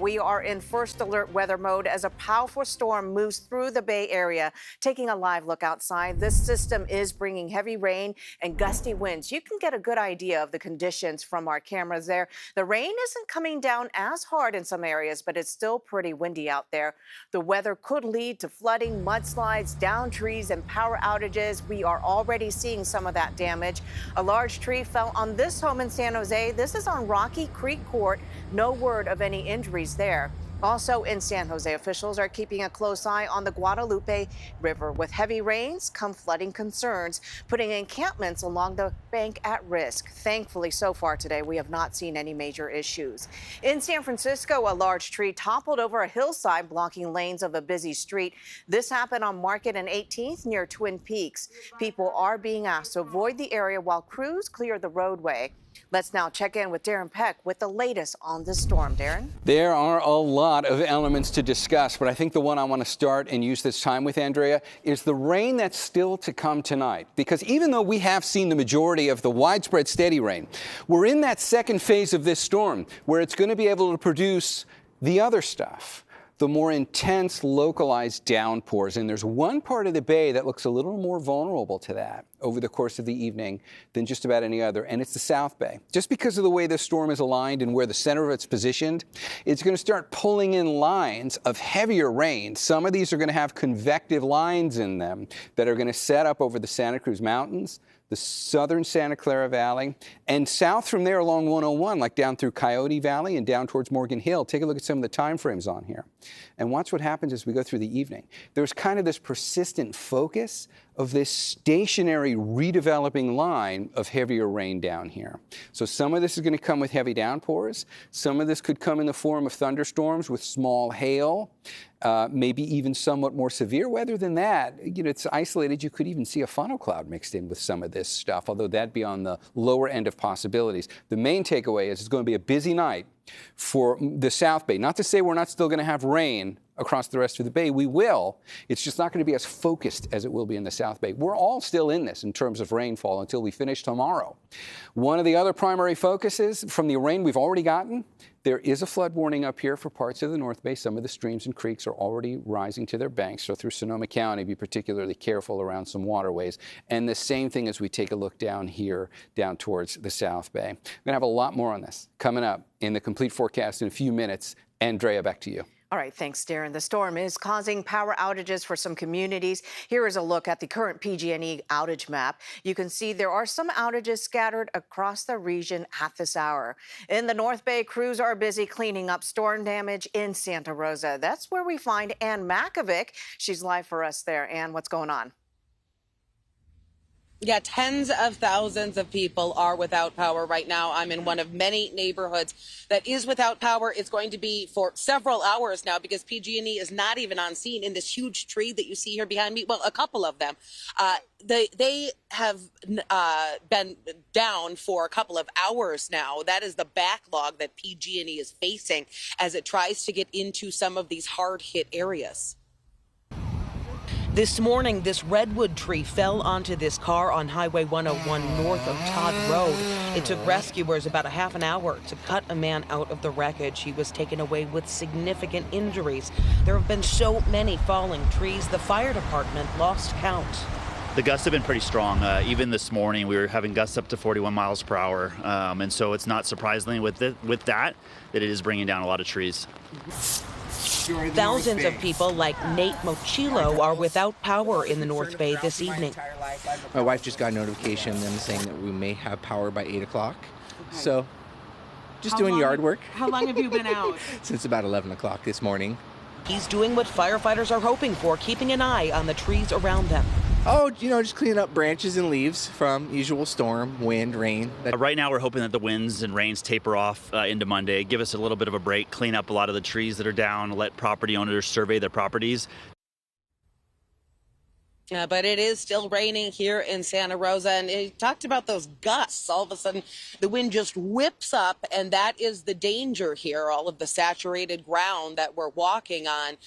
we are in first alert weather mode as a powerful storm moves through the Bay Area. Taking a live look outside, this system is bringing heavy rain and gusty winds. You can get a good idea of the conditions from our cameras there. The rain isn't coming down as hard in some areas, but it's still pretty windy out there. The weather could lead to flooding, mudslides, downed trees, and power outages. We are already seeing some of that damage. A large tree fell on this home in San Jose. This is on Rocky Creek Court. No word of any injuries there. Also in San Jose, officials are keeping a close eye on the Guadalupe River. With heavy rains come flooding concerns, putting encampments along the bank at risk. Thankfully, so far today, we have not seen any major issues. In San Francisco, a large tree toppled over a hillside, blocking lanes of a busy street. This happened on Market and 18th near Twin Peaks. People are being asked to avoid the area while crews clear the roadway. Let's now check in with Darren Peck with the latest on this storm. Darren? There are a lot of elements to discuss, but I think the one I want to start and use this time with, Andrea, is the rain that's still to come tonight. Because even though we have seen the majority of the widespread steady rain, we're in that second phase of this storm where it's going to be able to produce the other stuff, the more intense localized downpours. And there's one part of the bay that looks a little more vulnerable to that over the course of the evening than just about any other, and it's the South Bay. Just because of the way this storm is aligned and where the center of it's positioned, it's going to start pulling in lines of heavier rain. Some of these are going to have convective lines in them that are going to set up over the Santa Cruz Mountains, the southern Santa Clara Valley, and south from there along 101, like down through Coyote Valley and down towards Morgan Hill. Take a look at some of the time frames on here and watch what happens as we go through the evening. There's kind of this persistent focus of this stationary redeveloping line of heavier rain down here. So some of this is going to come with heavy downpours. Some of this could come in the form of thunderstorms with small hail, maybe even somewhat more severe weather than that. You know, it's isolated. You could even see a funnel cloud mixed in with some of this stuff, although that'd be on the lower end of possibilities. The main takeaway is it's going to be a busy night for the South Bay. Not to say we're not still going to have rain across the rest of the bay. We will. It's just not going to be as focused as it will be in the South Bay. We're all still in this in terms of rainfall until we finish tomorrow. One of the other primary focuses from the rain we've already gotten, there is a flood warning up here for parts of the North Bay. Some of the streams and creeks are already rising to their banks. So through Sonoma County, be particularly careful around some waterways. And the same thing as we take a look down here, down towards the South Bay. We're going to have a lot more on this coming up in the complete forecast in a few minutes. Andrea, back to you. All right, thanks, Darren. The storm is causing power outages for some communities. Here is a look at the current PG&E outage map. You can see there are some outages scattered across the region at this hour. In the North Bay, crews are busy cleaning up storm damage in Santa Rosa. That's where we find Ann Makovec. She's live for us there. Ann, what's going on? Yeah, tens of thousands of people are without power right now. I'm in one of many neighborhoods that is without power. It's going to be for several hours now because PG&E is not even on scene in this huge tree that you see here behind me. Well, a couple of them. They have been down for a couple of hours now. That is the backlog that PG&E is facing as it tries to get into some of these hard-hit areas. This morning, this redwood tree fell onto this car on Highway 101 north of Todd Road. It took rescuers about a half an hour to cut a man out of the wreckage. He was taken away with significant injuries. There have been so many falling trees, the fire department lost count. The gusts have been pretty strong. Even this morning, we were having gusts up to 41 miles per hour. And so it's not surprising with that it is bringing down a lot of trees. Thousands of people like Nate Mochilo are without power in the North Bay this evening. My wife just got a notification saying that we may have power by 8 o'clock. So just doing yard work. How long have you been out? Since about 11 o'clock this morning. He's doing what firefighters are hoping for, keeping an eye on the trees around them. Oh, you know, just cleaning up branches and leaves from usual storm, wind, rain. Right now, we're hoping that the winds and rains taper off into Monday, give us a little bit of a break, clean up a lot of the trees that are down, let property owners survey their properties. Yeah, but it is still raining here in Santa Rosa, and he talked about those gusts. All of a sudden, the wind just whips up, and that is the danger here. All of the saturated ground that we're walking on,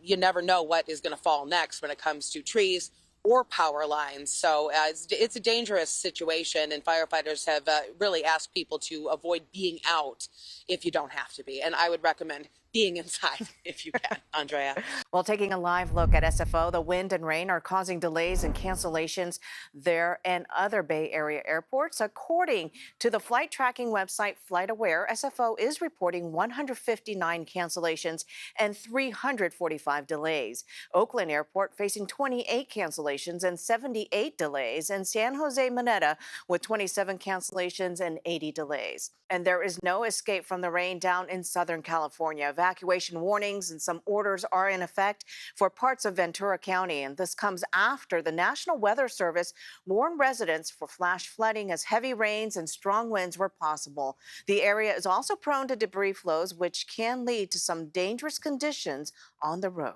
you never know what is going to fall next when it comes to trees or power lines. So it's a dangerous situation, and firefighters have really asked people to avoid being out if you don't have to be. And I would recommend being inside if you can, Andrea. Well, taking a live look at SFO, the wind and rain are causing delays and cancellations there and other Bay Area airports. According to the flight tracking website FlightAware, SFO is reporting 159 cancellations and 345 delays. Oakland Airport facing 28 cancellations and 78 delays, and San Jose Maneta with 27 cancellations and 80 delays. And there is no escape from the rain down in Southern California. Evacuation warnings and some orders are in effect for parts of Ventura County. And this comes after the National Weather Service warned residents for flash flooding as heavy rains and strong winds were possible. The area is also prone to debris flows, which can lead to some dangerous conditions on the road.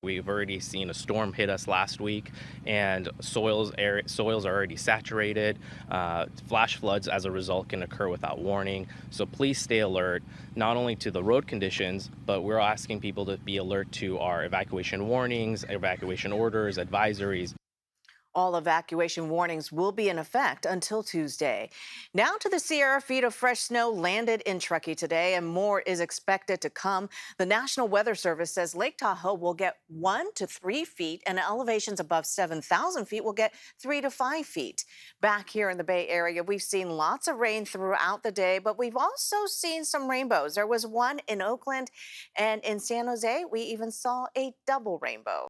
We've already seen a storm hit us last week, and soils are already saturated. Flash floods as a result can occur without warning. So please stay alert, not only to the road conditions, but we're asking people to be alert to our evacuation warnings, evacuation orders, advisories. All evacuation warnings will be in effect until Tuesday. Now to the Sierra. Feet of fresh snow landed in Truckee today, and more is expected to come. The National Weather Service says Lake Tahoe will get 1 to 3 feet, and elevations above 7,000 feet will get 3 to 5 feet. Back here in the Bay Area, we've seen lots of rain throughout the day, but we've also seen some rainbows. There was one in Oakland, and in San Jose, we even saw a double rainbow.